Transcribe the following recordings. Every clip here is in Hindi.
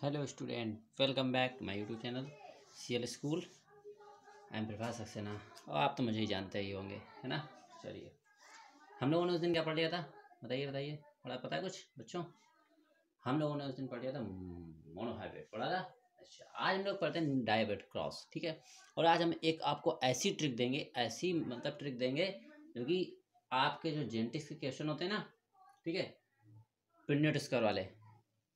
Hello student, welcome back to my YouTube channel CL school. I am Prabhas Saxena और आप तो मुझे ही जानते ही होंगे, है ना। चलिए, हम लोगों ने उस दिन क्या पढ़ लिया था? बताइए बताइए, पढ़ा पता है कुछ बच्चों? हम लोगों ने उस दिन पढ़ लिया था मोनोहाइब्रिड, पढ़ा था। अच्छा, आज हम लोग पढ़ते हैं डायहाइब्रिड क्रॉस, ठीक है। और आज हम एक आपको ऐसी ट्रिक देंगे, ऐसी मतलब ट्रिक देंगे जो कि आपके जो जेनेटिक्स के क्वेश्चन होते हैं ना, ठीक है, पिन्नेट स्क्वायर वाले,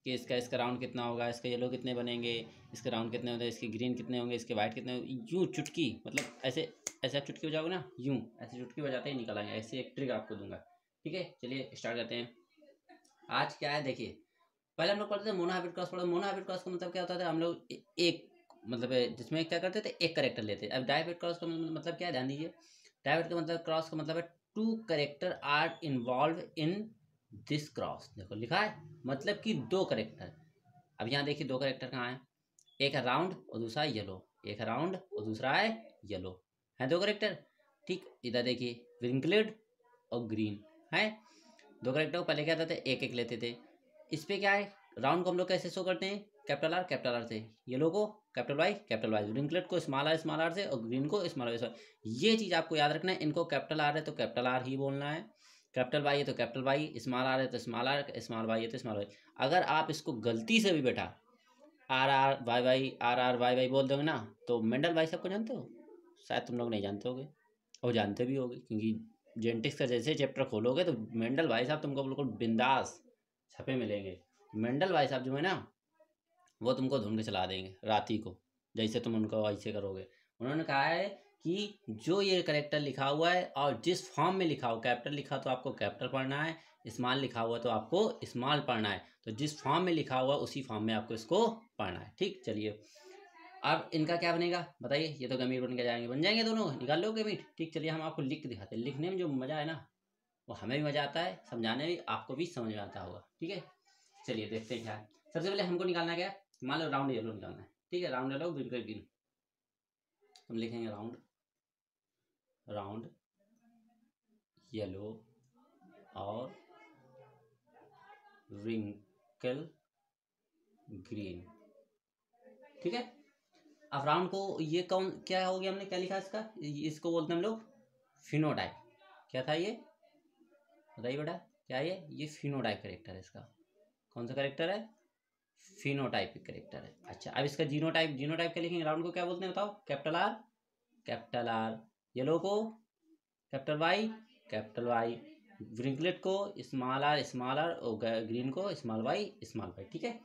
कि इसका राउंड कितना होगा, इसके येलो कितने बनेंगे, इसके राउंड कितने होते हैं, इसके ग्रीन कितने होंगे, इसके वाइट कितने होंगे, यूँ चुटकी, मतलब ऐसे ऐसे आप चुटकी बजाओगे ना, यूँ ऐसे चुटकी बजाते ही निकल आएंगे। ऐसे एक ट्रिक आपको दूंगा, ठीक है। चलिए स्टार्ट करते हैं। आज क्या है देखिए, पहले हम लोग पढ़ते थे मोनोहाइब्रिड क्रॉस। पढ़ो मोनोहाइब्रिड क्रॉस का मतलब क्या होता था, हम लोग एक मतलब जिसमें क्या करते थे, एक करेक्टर लेते। अब डायहाइब्रिड क्रॉस का मतलब क्या है, ध्यान दीजिए। डायहाइब्रिड का मतलब, क्रॉस का मतलब है two character are involve in this cross. देखो लिखा है, मतलब कि दो करेक्टर। अब यहाँ देखिए, दो करेक्टर कहाँ है, एक है राउंड और दूसरा है येलो। एक है राउंड और दूसरा है येलो, है दो करेक्टर। ठीक, इधर देखिए विंकलेड और ग्रीन है। दो करेक्टर को पहले क्या करते थे, एक एक लेते थे। इस पे क्या है, राउंड को हम लोग कैसे शो करते हैं, कैपिटल आर से। येलो को कैपिटल वाई, विंकलेट को स्मॉल आर से, और ग्रीन को स्मॉल वाई से। ये चीज़ आपको याद रखना है। इनको कैपिटल आर है तो कैपिटल आर ही बोलना है, कैपिटल वाई है तो कैपिटल वाई, स्मॉल आर है तो स्मॉल आर, स्मॉल वाई है तो स्मॉल वाई। अगर आप इसको गलती से भी बेटा आर आर वाई वाई बोल दोगे ना, तो मेंडल भाई साहब को जानते हो? शायद तुम लोग नहीं जानते होगे, और जानते भी होगे, क्योंकि जेनेटिक्स का जैसे चैप्टर खोलोगे तो मेंडल भाई साहब तुमको बिल्कुल बिंदास छपे मिलेंगे। मेंडल भाई साहब जो है ना, वो तुमको ढूंढ के चला देंगे राती को, जैसे तुम उनको ऐसे करोगे। उन्होंने कहा है कि जो ये करेक्टर लिखा हुआ है और जिस फॉर्म में लिखा हो, कैपिटल लिखा तो आपको कैपिटल पढ़ना है, स्मॉल लिखा हुआ तो आपको स्मॉल पढ़ना है। तो जिस फॉर्म में लिखा हुआ उसी फॉर्म में आपको इसको पढ़ना है, ठीक। चलिए, अब इनका क्या बनेगा बताइए। ये तो गमीर बन के जाएंगे, बन जाएंगे दोनों, निकाल लो गमीर, ठीक। चलिए हम आपको लिख के दिखाते हैं। लिखने में जो मज़ा है ना, वो हमें भी मज़ा आता है, समझाने में आपको भी समझ में आता होगा, ठीक है। चलिए देखते हैं क्या है। सबसे पहले हमको निकालना क्या है, मान लो राउंड येलो निकालना है, ठीक है। राउंड येलो बिल्कुल ग्रीन, हम लिखेंगे राउंड येलो और रिंकल ग्रीन, ठीक है। अब राउंड को ये कौन क्या हो गया, हमने क्या लिखा इसका, इसको बोलते हैं हम लोग फिनोटाइप। क्या था ये बताइए बेटा, क्या ये फिनोटाइप करेक्टर है इसका। कौन सा करेक्टर है, फिनोटाइपिक करेक्टर है। अच्छा, अब इसका जीनोटाइप, जीनोटाइप क्या लिखेंगे, राउंड को क्या बोलते हैं बताओ, कैपिटल आर, येलो को कैपिटल वाई, व्रिंकलेट को स्मॉल आर और ग्रीन को स्मॉल वाई, ठीक है।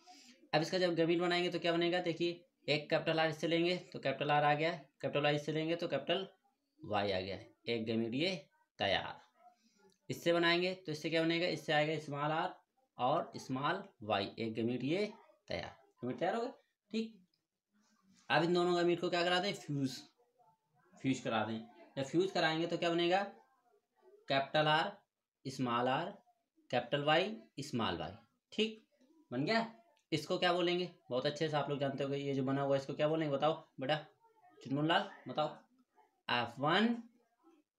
अब इसका जब गमीन बनाएंगे तो क्या बनेगा, देखिए एक कैपिटल आर इससे लेंगे तो कैपिटल आर आ गया, कैपिटल वाई इससे लेंगे तो कैपिटल वाई आ गया, एक गमीन ये तैयार। इससे बनाएंगे तो इससे क्या बनेगा, इससे आएगा स्मॉल आर और स्मॉल वाई, एक गमीट ये तैयार, गमीट तैयार हो गया, ठीक। अब इन दोनों गमीट को क्या करा दें, फ्यूज करा दें। जब फ्यूज कराएंगे तो क्या बनेगा, capital R capital Y small Y, ठीक, बन गया। इसको क्या बोलेंगे, बहुत अच्छे से आप लोग जानते होंगे, ये जो बना हुआ है इसको क्या बोलेंगे बताओ बेटा, चुनमुन लाल बताओ। F1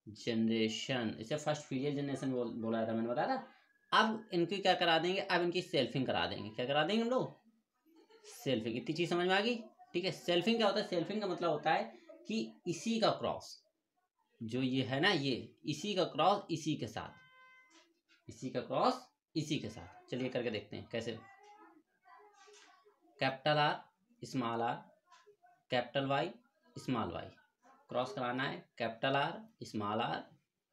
जनरेशन, इसे फर्स्ट फीलियल जनरेशन बोला था, मैंने बताया था। अब इनकी क्या करा देंगे, अब इनकी सेल्फिंग करा देंगे। क्या करा देंगे हम लोग, सेल्फिंग। इतनी चीज समझ में आ गई, ठीक है। सेल्फिंग क्या होता है, सेल्फिंग का मतलब होता है कि इसी का क्रॉस, जो ये है ना, ये इसी का क्रॉस इसी के साथ, इसी का क्रॉस इसी के साथ। चलिए करके देखते हैं कैसे। Capital R capital Y small Y, cross कराना है कैपिटल आर स्मॉल आर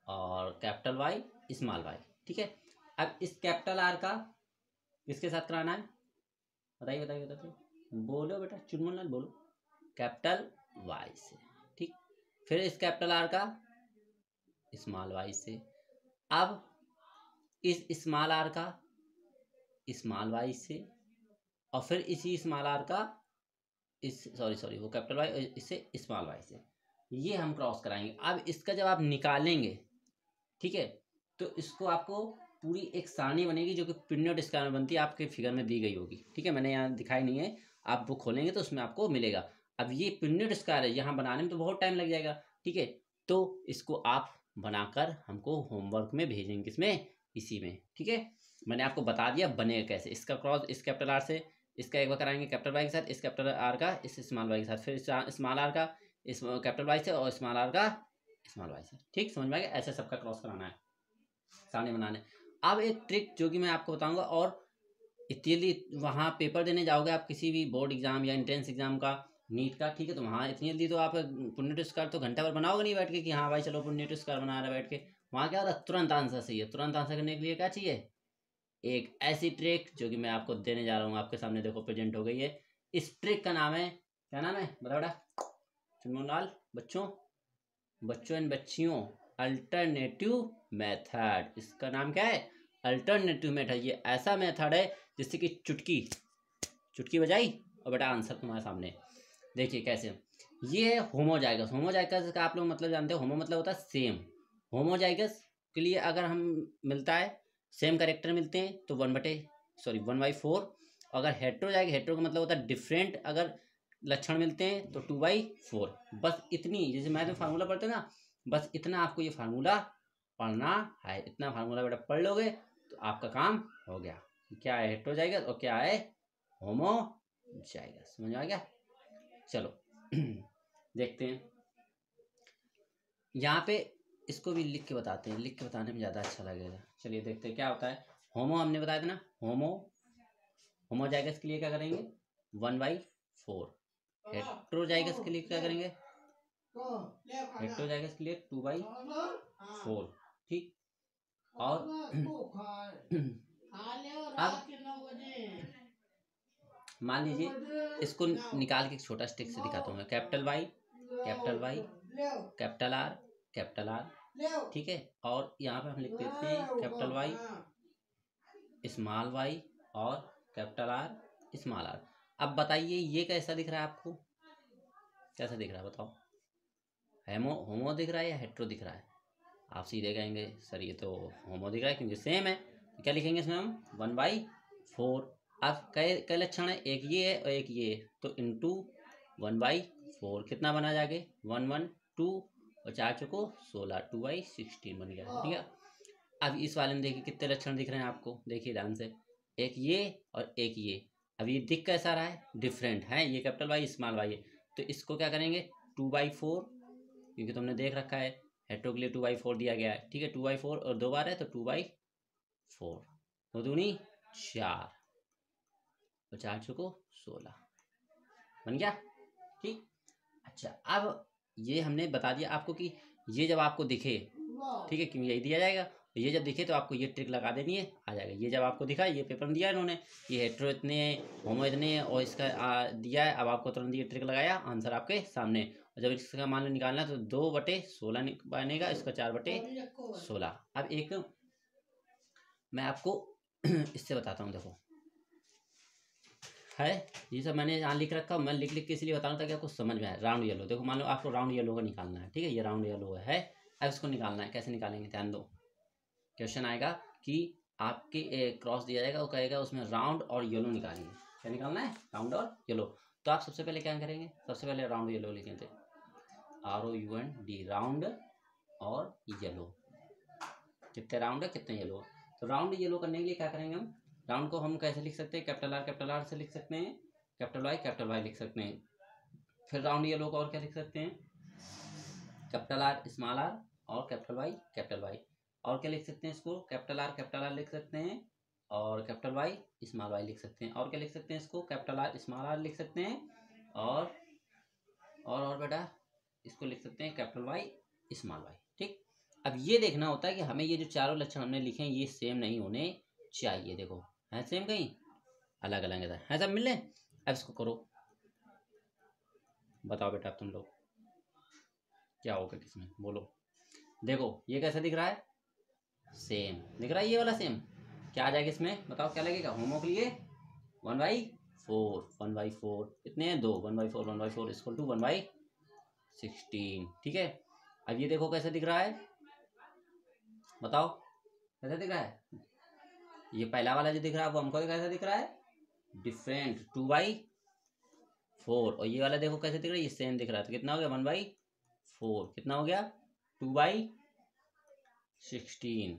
और कैपिटल वाई स्मॉल वाई, ठीक है। अब इस कैपिटल आर का किसके साथ कराना है, बताइए बताइए बताइए, बोलो बेटा चुनमुन लाल बोलो, कैपिटल वाई से, ठीक। फिर इस कैपिटल आर का स्मॉल वाई से। अब इस स्मॉल आर का स्मॉल वाई से, और फिर इसी स्मॉल आर का इस सॉरी वो कैपिटल वाई, इससे स्मॉल वाई से, ये हम क्रॉस कराएंगे। अब इसका जब आप निकालेंगे, ठीक है, तो इसको आपको पूरी एक सारणी बनेगी जो कि पिरियड स्क्वायर में बनती है, आपके फिगर में दी गई होगी, ठीक है। मैंने यहाँ दिखाई नहीं है, आप बुक खोलेंगे तो उसमें आपको मिलेगा। अब ये पिरियड स्क्वायर है, यहाँ बनाने में तो बहुत टाइम लग जाएगा, ठीक है। तो इसको आप बनाकर हमको होमवर्क में भेजेंगे, किसमें, इसी में, ठीक है। मैंने आपको बता दिया बनेगा कैसे। इसका क्रॉस इस कैपिटल आर से इसका एक बार कराएंगे कैपिटल वाई के साथ, इस कैपिटल आर का इस स्मॉल वाई के साथ, फिर स्मॉल आर का इस कैपिटल वाई से और स्मॉल आर का स्मॉल वाई से। ठीक, समझ में आ गया? ऐसे सबका क्रॉस कराना है, सामने बनाना है। अब एक ट्रिक जो कि मैं आपको बताऊंगा, और इतनी वहाँ पेपर देने जाओगे आप किसी भी बोर्ड एग्जाम या एंट्रेंस एग्जाम का, नीट का, ठीक है, तो वहाँ इतनी जल्दी तो आप पुण्य टू स्क्वायर तो घंटा भर बनाओगे नहीं बैठ के कि हाँ भाई चलो पुण्य टू स्क्वायर बना रहा है बैठ के। वहाँ क्या होता है, तुरंत आंसर चाहिए। तुरंत आंसर करने के लिए क्या चाहिए, एक ऐसी ट्रिक जो कि मैं आपको देने जा रहा हूँ, आपके सामने देखो प्रेजेंट हो गई है। इस ट्रिक का नाम है, क्या नाम है बता बेटा चुनमुनलाल? बच्चों बच्चों एंड बच्चियों, अल्टरनेटिव मेथड। इसका नाम क्या है, अल्टरनेटिव मेथड। ये ऐसा मेथड है जिससे कि चुटकी चुटकी बजाई और बेटा आंसर तुम्हारे सामने। देखिए कैसे, ये होमोजाइगस। होमोजाइगस का आप लोग मतलब जानते हो, होमो मतलब होता है सेम। होमोजाइगस के लिए अगर हम मिलता है, सेम कैरेक्टर मिलते हैं तो 1/4। अगर हेट्रोजाइगस, हेट्रो का मतलब होता है डिफरेंट, अगर लक्षण मिलते हैं तो 2/4। बस इतनी, जैसे मैथ में फार्मूला पढ़ते हैं ना, बस इतना आपको ये फार्मूला पढ़ना है। इतना फार्मूला बेटा पढ़ लोगे तो आपका काम हो गया। क्या है हेट्रोजाइगस और क्या है होमोजाइगस, समझ में आ गया? चलो देखते हैं यहाँ पे, इसको भी लिख के बताते हैं, लिख के बताने में ज़्यादा अच्छा लगेगा। चलिए देखते हैं क्या होता है। होमो हमने बताया था ना, होमोजाइगस के लिए क्या करेंगे 1/4। हेट्रोजाइगस के लिए क्या करेंगे, हेट्रोजाइगस के लिए 2/4। ठीक, और अब मान लीजिए इसको निकाल के एक छोटा स्टिक से दिखाता हूँ मैं। Capital Y capital R capital R, ठीक है, और यहाँ पे हम लिख देते हैं कैपिटल वाई स्मॉल वाई और कैपिटल आर स्मॉल आर। अब बताइए ये कैसा दिख रहा है आपको, कैसा दिख रहा है बताओ? होमो दिख रहा है या हेट्रो दिख रहा है? आप सीधे कहेंगे सर ये तो होमो दिख रहा है क्योंकि सेम है। तो क्या लिखेंगे इसमें हम 1/4। अब कई लक्षण है, एक ये है और एक ये है, तो इंटू 1/4 कितना बना जाके 1 1 2 और 4 चौको 16, 2/16 बन गया। ठीक है, अब इस वाले में देखिए कितने लक्षण दिख रहे हैं आपको, देखिए ध्यान से, एक ये और एक ये। अब ये दिख कैसा रहा है, डिफरेंट है, ये कैपिटल वाई स्मॉल वाई है, तो इसको क्या करेंगे 2/4, क्योंकि तुमने देख रखा है हेट्रो के लिए 2/4 दिया गया है। ठीक है, 2/4 और 2 बार है तो 2/4, 2 दूनी 4 और 4 चौको 16 बन गया। ठीक, अच्छा अब ये हमने बता दिया आपको कि ये जब आपको दिखे, ठीक है, क्यों यही दिया जाएगा, तो ये जब दिखे तो आपको ये ट्रिक लगा देनी है, आ जाएगा। ये जब आपको दिखा, ये पेपर में दिया इन्होंने, ये हेट्रो इतने होमो इतने और इसका दिया है, अब आपको तुरंत ये ट्रिक लगाया, आंसर आपके सामने। और जब इसका मान लो निकालना तो 2/16 बनेगा, इसका 4/16। अब एक मैं आपको इससे बताता हूँ, देखो है ये सब मैंने यहाँ लिख रखा, मैं लिख लिख के इसलिए बता रहा हूँ ताकि आपको समझ में आए। राउंड येलो, देखो मान लो आपको राउंड येलो का निकालना है, ठीक है, ये राउंड येलो है। अब इसको निकालना है, कैसे निकालेंगे ध्यान दो। क्वेश्चन आएगा कि आपके क्रॉस दिया जाएगा, वो कहेगा उसमें राउंड और येलो निकालिए। क्या निकालना है, राउंड और येलो। तो आप सबसे पहले क्या करेंगे, सबसे पहले राउंड येलो लिखे थे, ROUND, राउंड और येलो। कितने राउंड है कितने येलो। तो राउंड येलो करने के लिए क्या करेंगे हम, राउंड को हम कैसे लिख सकते हैं, कैपिटल आर से लिख सकते हैं, कैपिटल वाई लिख सकते हैं। फिर राउंड येलो को और क्या लिख सकते हैं, कैपिटल आर स्मॉल आर और कैपिटल वाई। और क्या लिख सकते हैं इसको, कैपिटल आर लिख सकते हैं और कैपिटल वाई स्मॉल वाई लिख सकते हैं। और क्या लिख सकते हैं इसको, कैपिटल आर स्मॉल आर लिख सकते हैं और बेटा इसको लिख सकते हैं कैपिटल वाई स्मॉल वाई। ठीक, अब ये देखना होता है कि हमें ये जो चारों लक्षण हमने लिखे हैं ये सेम नहीं होने चाहिए। देखो है सेम, कहीं अलग अलग है सब मिल रहे। अब इसको करो, बताओ बेटा तुम लोग क्या होगा किसमें, बोलो। देखो ये कैसा दिख रहा है, सेम दिख रहा है, ये वाला सेम। क्या आ जाएगा इसमें बताओ, क्या लगेगा, होमो के लिए 1/4 कितने हैं 2, 1/4 इक्वल टू 1/16। ठीक है, अब ये देखो कैसे दिख रहा है, बताओ कैसा दिख रहा है। ये पहला वाला जो दिख रहा है वो हमको कैसा दिख रहा है, डिफरेंट 2/4। और ये वाला देखो कैसे दिख रहा है, ये सेम दिख रहा है। तो कितना हो गया 1/4, कितना हो गया 2/16।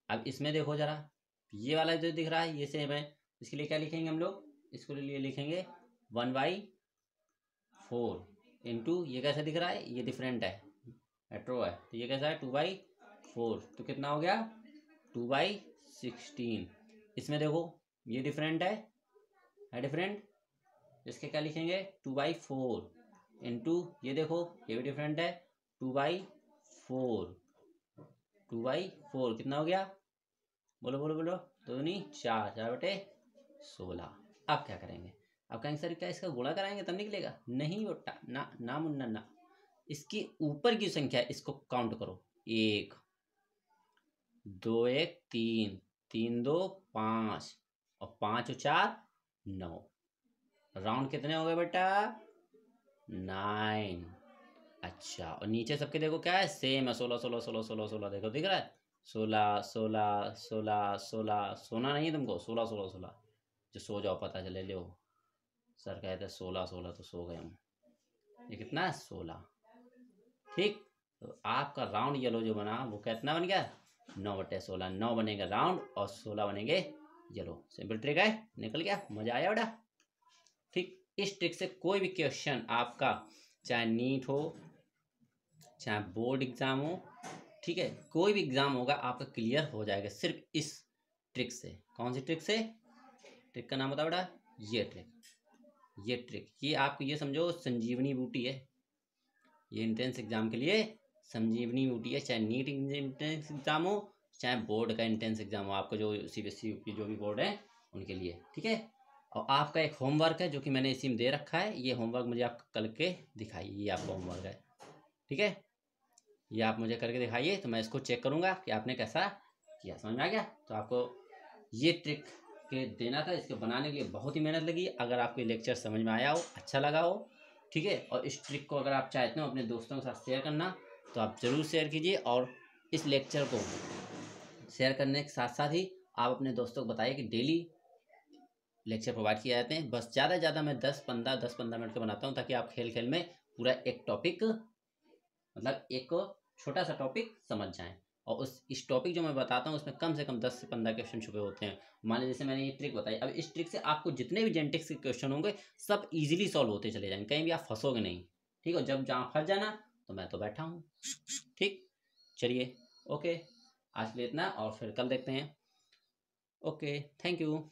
अब इसमें देखो जरा, ये वाला जो दिख रहा है ये सेम है, इसके लिए क्या लिखेंगे हम लोग इसको लिए लिखेंगे 1/4 इंटू, ये कैसे दिख रहा है, ये डिफरेंट है, मेट्रो है, तो ये कैसा है 2/4, तो कितना हो गया 2/16। इसमें देखो ये डिफरेंट है डिफरेंट, इसके क्या लिखेंगे 2/4 इंटू, ये देखो ये भी डिफरेंट है 2/4, 2/4 कितना हो गया, बोलो बोलो बोलो, 2 दूनी 4, 4/16। अब क्या करेंगे, अब कहेंगे सर क्या इसका गुणा कराएंगे तब निकलेगा, नहीं बेटा, ना ना मुन्ना ना, इसकी ऊपर की संख्या इसको काउंट करो, 1 2 1 3, 3 2 5 और 5 और 4 9, राउंड कितने हो गए बेटा 9। अच्छा, और नीचे सबके देखो क्या है, सेम है, 16 16 16 16 16, देखो दिख रहा है 16 16 16 16, सोना नहीं है तुमको, 16 16 16, जो सो जाओ पता चले, लो सर कहते 16 16 तो सो गए हम, ये कितना है 16। ठीक, तो आपका राउंड येलो जो बना वो कितना बन गया 9/16, 9 बनेगा राउंड और 16 बनेंगे येलो। सिंपल ट्रिक है, निकल गया, मजा आया बेटा। ठीक, इस ट्रिक से कोई भी क्वेश्चन आपका चाहे नीट हो चाहे बोर्ड एग्जाम हो, ठीक है, कोई भी एग्जाम होगा आपका क्लियर हो जाएगा सिर्फ इस ट्रिक से। कौन सी ट्रिक से, ट्रिक का नाम बताओ बेटा, ये ट्रिक, ये ट्रिक, ये आपको ये समझो संजीवनी बूटी है, ये इंट्रेंस एग्जाम के लिए संजीवनी बूटी है, चाहे नीट इंट्रेंस एग्जाम हो चाहे बोर्ड का इंट्रेंस एग्जाम हो, आपको जो CBSE यूपी जो भी बोर्ड है उनके लिए। ठीक है, और आपका एक होमवर्क है जो कि मैंने इसी में दे रखा है, ये होमवर्क मुझे आप करके दिखाइए, ये आपका होमवर्क है। ठीक है, ये आप मुझे करके दिखाइए तो मैं इसको चेक करूँगा कि आपने कैसा किया, समझ में आ गया। तो आपको ये ट्रिक के देना था, इसके बनाने के लिए बहुत ही मेहनत लगी। अगर आपको लेक्चर समझ में आया हो, अच्छा लगा हो, ठीक है, और इस ट्रिक को अगर आप चाहते हो अपने दोस्तों के साथ शेयर करना तो आप ज़रूर शेयर कीजिए, और इस लेक्चर को शेयर करने के साथ साथ ही आप अपने दोस्तों को बताइए कि डेली लेक्चर प्रोवाइड किए जाते हैं। बस ज़्यादा से ज़्यादा मैं 10-15 मिनट का बनाता हूँ, ताकि आप खेल खेल में पूरा एक टॉपिक, मतलब एक छोटा सा टॉपिक समझ जाएं, और इस टॉपिक जो मैं बताता हूँ उसमें कम से कम 10 से 15 क्वेश्चन छुपे होते हैं। मान लीजिए जैसे मैंने ये ट्रिक बताई, अब इस ट्रिक से आपको जितने भी जेनेटिक्स के क्वेश्चन होंगे सब इजीली सॉल्व होते चले जाएंगे, कहीं भी आप फंसोगे नहीं। ठीक है, जब जहाँ फंस जाना तो मैं तो बैठा हूँ। ठीक, चलिए, ओके, आज के लिए इतना, और फिर कल देखते हैं। Okay, thank you.